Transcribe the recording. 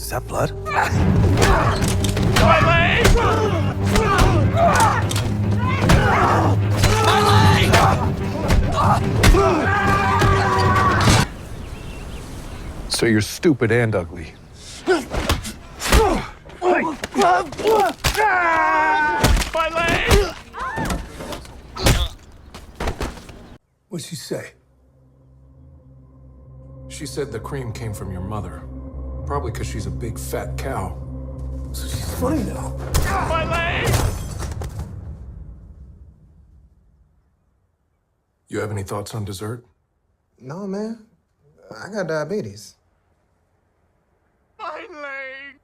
Is that blood? My leg! So you're stupid and ugly. My leg! What'd she say? She said the cream came from your mother. Probably because she's a big fat cow. So she's funny now. My leg! You have any thoughts on dessert? No, man. I got diabetes. My leg!